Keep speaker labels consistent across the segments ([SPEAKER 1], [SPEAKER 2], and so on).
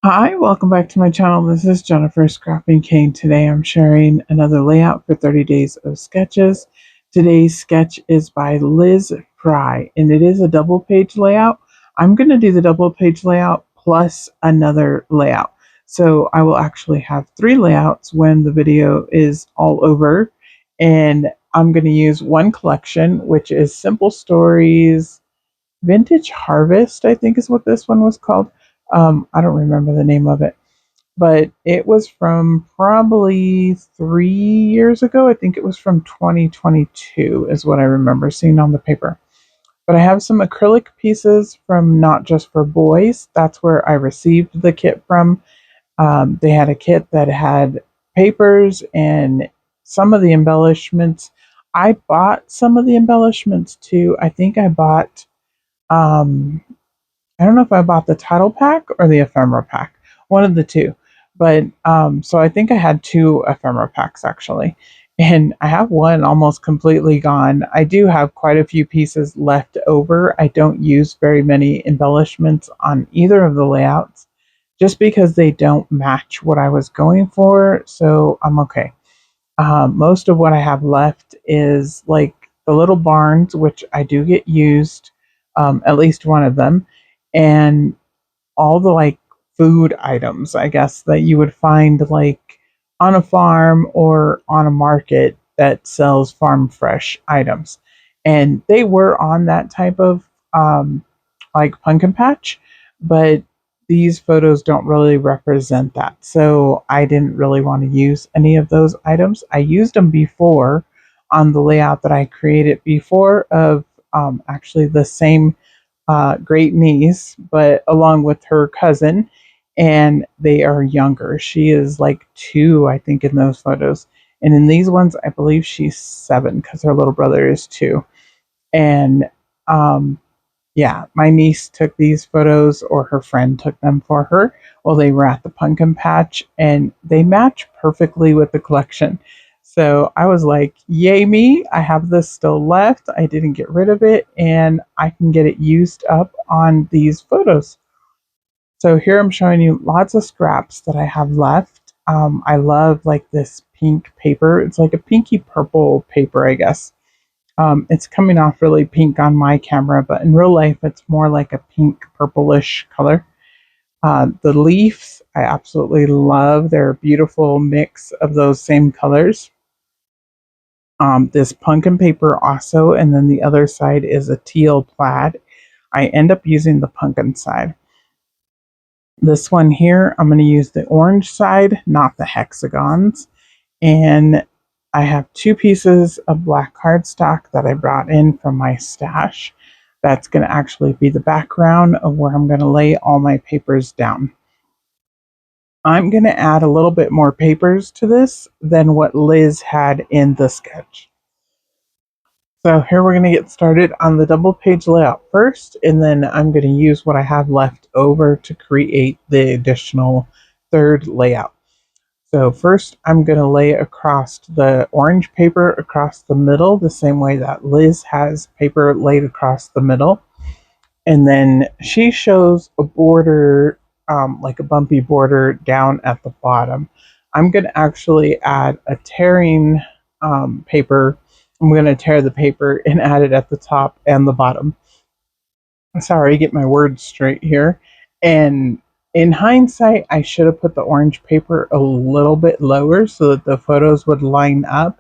[SPEAKER 1] Hi, welcome back to my channel. This is Jennifer Scrapping Cane. Today I'm sharing another layout for 30 Days of Sketches. Today's sketch is by Liz Fry, and it is a double page layout. I'm going to do the double page layout plus another layout. So I will actually have three layouts when the video is all over. And I'm going to use one collection, which is Simple Stories Vintage Harvest, I think is what this one was called. I don't remember the name of it, but it was from probably 3 years ago. I think it was from 2022, is what I remember seeing on the paper. But I have some acrylic pieces from Not Just for Boys. That's where I received the kit from. They had a kit that had papers and some of the embellishments. I bought some of the embellishments too. I think I bought um, I don't know if I bought the title pack or the ephemera pack, one of the two. But so I think I had two ephemera packs actually. And I have one almost completely gone. I do have quite a few pieces left over. I don't use very many embellishments on either of the layouts just because they don't match what I was going for. So I'm okay. Most of what I have left is like the little barns, which I do get used, at least one of them, and all the like food items, I guess, that you would find like on a farm or on a market that sells farm fresh items. And they were on that type of like pumpkin patch, but these photos don't really represent that. So I didn't really want to use any of those items. I used them before on the layout that I created before of actually the same great niece, but along with her cousin, and they are younger. She is like 2, I think, in those photos. And in these ones, I believe she's 7 because her little brother is 2. And um, yeah, my niece took these photos, or her friend took them for her while they were at the pumpkin patch, and they match perfectly with the collection. So I was like, yay me, I have this still left. I didn't get rid of it, and I can get it used up on these photos. So here I'm showing you lots of scraps that I have left. I love like this pink paper. It's like a pinky purple paper, I guess. It's coming off really pink on my camera, but in real life, it's more like a pink purplish color. The leaves, I absolutely love. They're a beautiful mix of those same colors. This pumpkin paper also, and then the other side is a teal plaid. I end up using the pumpkin side. This one here, I'm going to use the orange side, not the hexagons. And I have 2 pieces of black cardstock that I brought in from my stash. That's going to actually be the background of where I'm going to lay all my papers down. I'm going to add a little bit more papers to this than what Liz had in the sketch. So here we're going to get started on the double page layout first, and then I'm going to use what I have left over to create the additional third layout. So first I'm going to lay across the orange paper across the middle the same way that Liz has paper laid across the middle. And then she shows a border, like a bumpy border down at the bottom. I'm going to actually add a tearing paper. I'm going to tear the paper and add it at the top and the bottom. Sorry, get my words straight here. And in hindsight, I should have put the orange paper a little bit lower so that the photos would line up,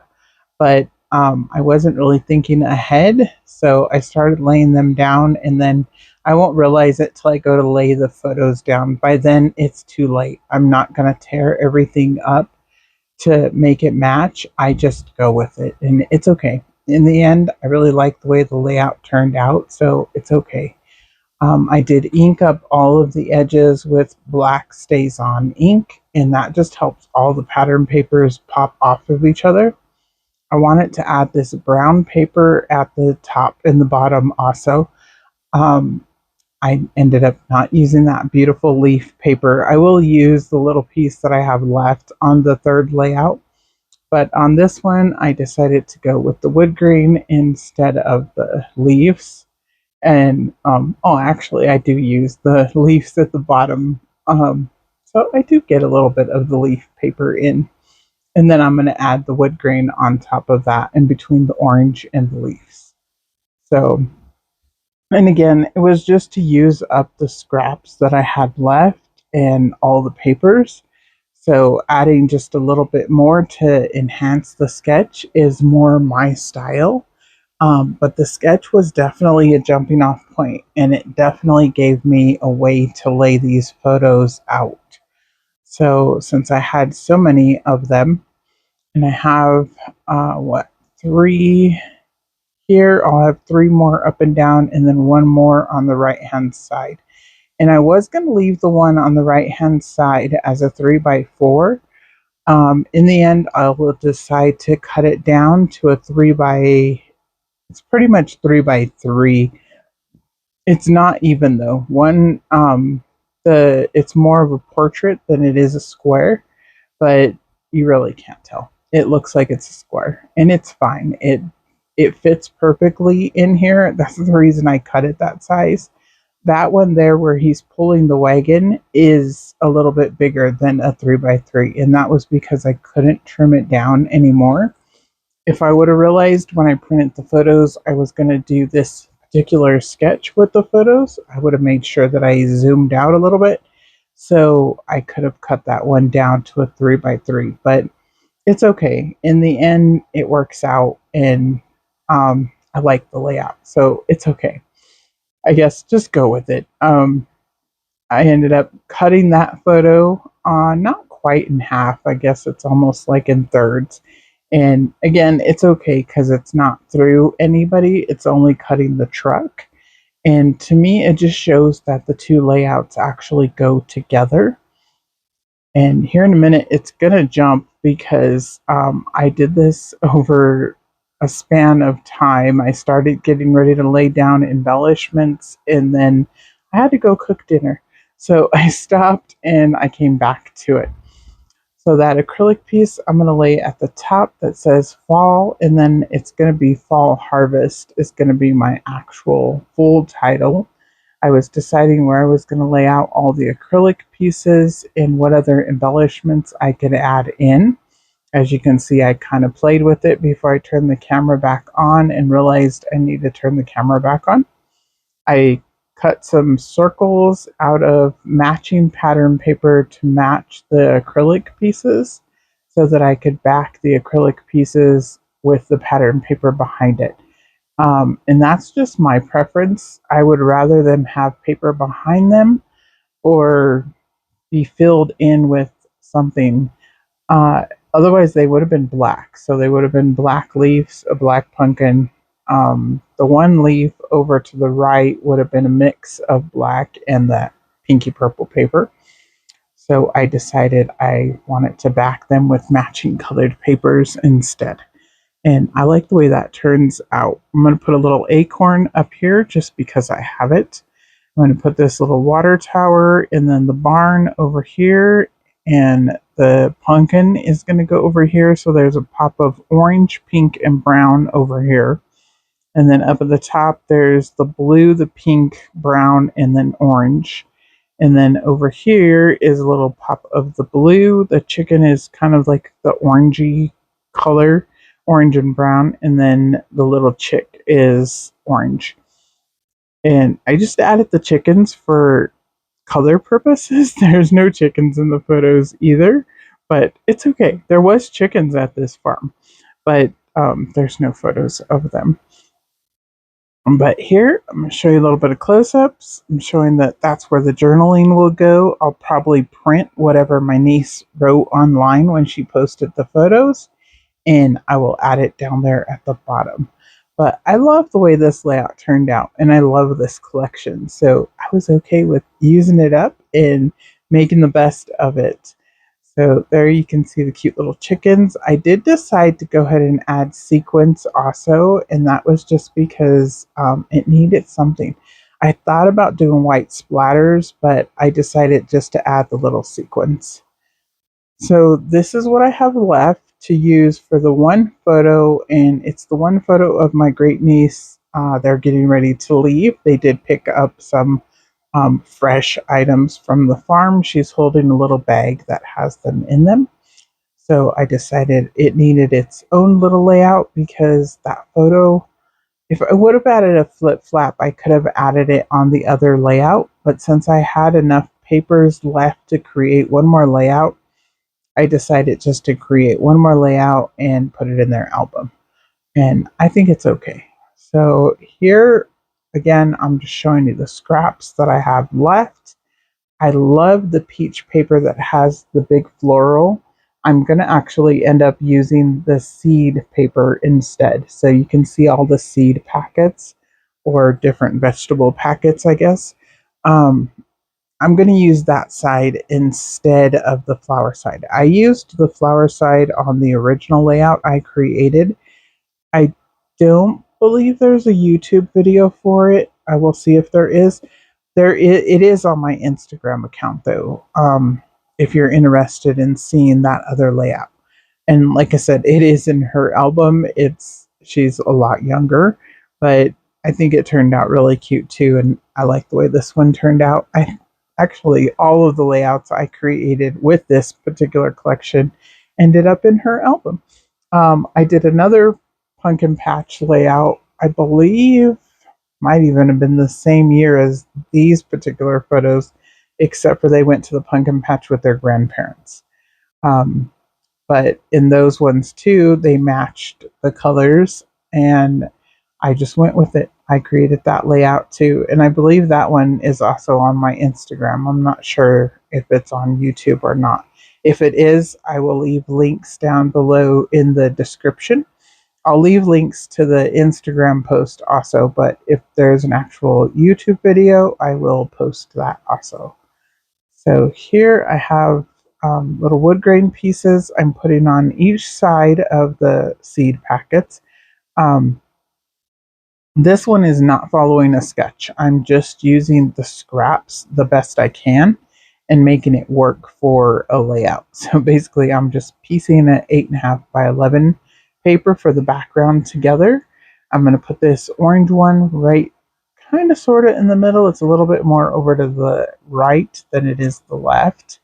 [SPEAKER 1] but I wasn't really thinking ahead, so I started laying them down, and then I won't realize it till I go to lay the photos down. By then, it's too late. I'm not going to tear everything up to make it match. I just go with it, and it's okay. In the end, I really like the way the layout turned out, so it's okay. I did ink up all of the edges with black stays on ink, and that just helps all the pattern papers pop off of each other. I wanted to add this brown paper at the top and the bottom also. Um, I ended up not using that beautiful leaf paper. I will use the little piece that I have left on the third layout, but on this one I decided to go with the wood grain instead of the leaves. And oh, actually, I do use the leaves at the bottom. So I do get a little bit of the leaf paper in. And then I'm going to add the wood grain on top of that in between the orange and the leaves. So, and again, it was just to use up the scraps that I had left and all the papers. So adding just a little bit more to enhance the sketch is more my style. But the sketch was definitely a jumping off point, and it definitely gave me a way to lay these photos out. So since I had so many of them, and I have what, three here, I'll have three more up and down, and then one more on the right hand side. And I was going to leave the one on the right hand side as a 3x4. In the end, I will decide to cut it down to a it's pretty much 3x3. It's not even though. It's more of a portrait than it is a square, but you really can't tell. It looks like it's a square, and it's fine. It fits perfectly in here. That's the reason I cut it that size. That one there where he's pulling the wagon is a little bit bigger than a 3x3, and that was because I couldn't trim it down anymore. If I would have realized when I printed the photos I was going to do this particular sketch with the photos, I would have made sure that I zoomed out a little bit so I could have cut that one down to a 3x3. But it's okay. In the end, it works out, and I like the layout, so it's okay. I guess just go with it. I ended up cutting that photo not quite in half. I guess it's almost like in thirds. And again, it's okay because it's not through anybody. It's only cutting the truck. And to me, it just shows that the two layouts actually go together. And here in a minute, it's going to jump because I did this over a span of time. I started getting ready to lay down embellishments, and then I had to go cook dinner. So I stopped and I came back to it. So that acrylic piece I'm going to lay at the top that says fall, and then it's going to be fall harvest is going to be my actual full title. I was deciding where I was going to lay out all the acrylic pieces and what other embellishments I could add in. As you can see, I kind of played with it before I turned the camera back on and realized I need to turn the camera back on. I cut some circles out of matching pattern paper to match the acrylic pieces so that I could back the acrylic pieces with the pattern paper behind it. And that's just my preference. I would rather them have paper behind them or be filled in with something. Uh, Otherwise, they would have been black. So they would have been black leaves, a black pumpkin. The one leaf over to the right would have been a mix of black and that pinky purple paper. So I decided I wanted to back them with matching colored papers instead. And I like the way that turns out. I'm going to put a little acorn up here just because I have it. I'm going to put this little water tower and then the barn over here. And the pumpkin is going to go over here. So there's a pop of orange, pink, and brown over here. And then up at the top, there's the blue, the pink, brown, and then orange. And then over here is a little pop of the blue. The chicken is kind of like the orangey color, orange and brown. And then the little chick is orange. And I just added the chickens for color purposes. There's no chickens in the photos either, but it's okay. There was chickens at this farm, but there's no photos of them. But here, I'm going to show you a little bit of close-ups. I'm showing that that's where the journaling will go. I'll probably print whatever my niece wrote online when she posted the photos, and I will add it down there at the bottom. But I love the way this layout turned out, and I love this collection. So I was okay with using it up and making the best of it. So there you can see the cute little chickens. I did decide to go ahead and add sequins also, and that was just because it needed something. I thought about doing white splatters, but I decided just to add the little sequins. So this is what I have left to use for the one photo, and it's the one photo of my great niece. They're getting ready to leave. They did pick up some fresh items from the farm. She's holding a little bag that has them in them. So I decided it needed its own little layout because that photo, if I would have added a flip flap, I could have added it on the other layout. But since I had enough papers left to create one more layout, I decided just to create one more layout and put it in their album. And I think it's okay. So here, again, I'm just showing you the scraps that I have left. I love the peach paper that has the big floral. I'm going to actually end up using the seed paper instead. So you can see all the seed packets or different vegetable packets, I guess. Um, I'm going to use that side instead of the flower side. I used the flower side on the original layout I created. I don't believe there's a YouTube video for it. I will see if there is. It is on my Instagram account though. If you're interested in seeing that other layout. And like I said, it is in her album. She's a lot younger, but I think it turned out really cute too, and I like the way this one turned out. I actually all of the layouts I created with this particular collection ended up in her album. I did another pumpkin patch layout. I believe might even have been the same year as these particular photos, except for they went to the pumpkin patch with their grandparents. Um, but in those ones too, they matched the colors, and I just went with it. I created that layout too, and I believe that one is also on my Instagram. I'm not sure if it's on YouTube or not. If it is, I will leave links down below in the description. I'll leave links to the Instagram post also, but if there's an actual YouTube video, I will post that also. So here I have little wood grain pieces I'm putting on each side of the seed packets. Um, this one is not following a sketch. I'm just using the scraps the best I can and making it work for a layout. So basically I'm just piecing an 8.5 by 11 paper for the background together. I'm going to put this orange one right kind of sort of in the middle. It's a little bit more over to the right than it is the left.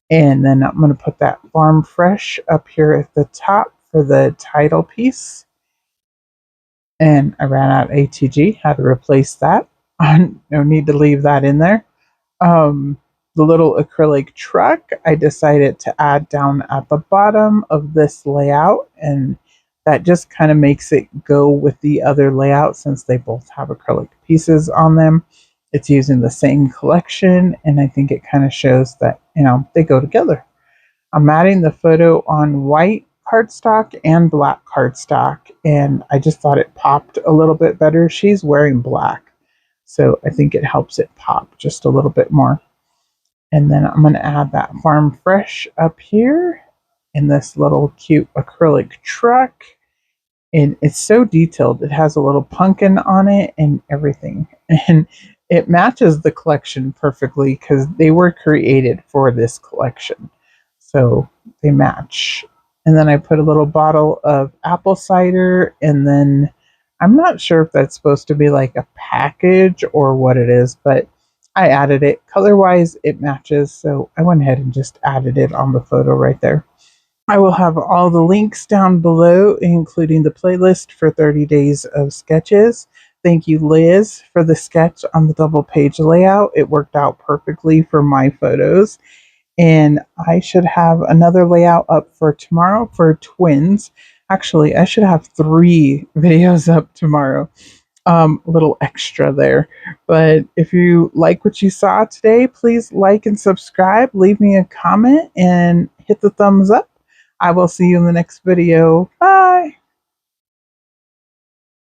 [SPEAKER 1] And then I'm going to put that Farm Fresh up here at the top for the title piece. And I ran out ATG, had to replace that. No need to leave that in there. The little acrylic truck, I decided to add down at the bottom of this layout, and that just kind of makes it go with the other layout since they both have acrylic pieces on them. It's using the same collection, and I think it kind of shows that, they go together. I'm adding the photo on white cardstock and black cardstock, and I just thought it popped a little bit better. She's wearing black, so I think it helps it pop just a little bit more. And then I'm going to add that Farm Fresh up here in this little cute acrylic truck. And it's so detailed. It has a little pumpkin on it and everything. And it matches the collection perfectly because they were created for this collection. So they match. And then I put a little bottle of apple cider, and then I'm not sure if that's supposed to be like a package or what it is, but I added it. Color-wise, it matches, so I went ahead and just added it on the photo right there. I will have all the links down below, including the playlist for 30 days of sketches. Thank you, Liz, for the sketch on the double page layout. It worked out perfectly for my photos. And I should have another layout up for tomorrow for twins. Actually, I should have 3 videos up tomorrow. A little extra there. But if you like what you saw today, please like and subscribe, leave me a comment, and hit the thumbs up. I will see you in the next video. Bye!